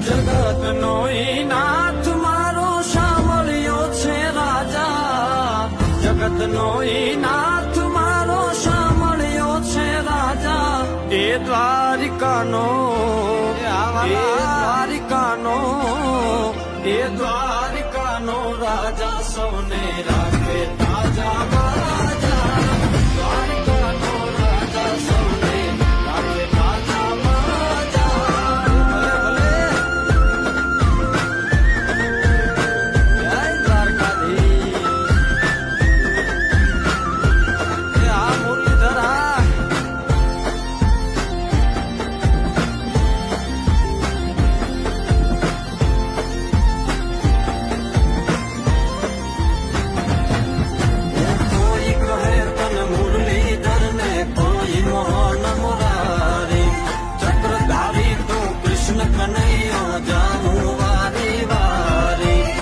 જગત નો નાથ મારો સાંભળ્યો છે રાજા, જગત નો નાથ મારો સાંભળ્યો છે રાજા, એ દ્વારિકાનો એ દ્વારિકાનો રાજા સૌને રાખે તાજા રાજા, દ્વારિકાનો રાજા સૌને રાખે તાજા રાજા. ભલે જય દ્વારકાધીશ. આ મુરલીધરા કનૈયા જા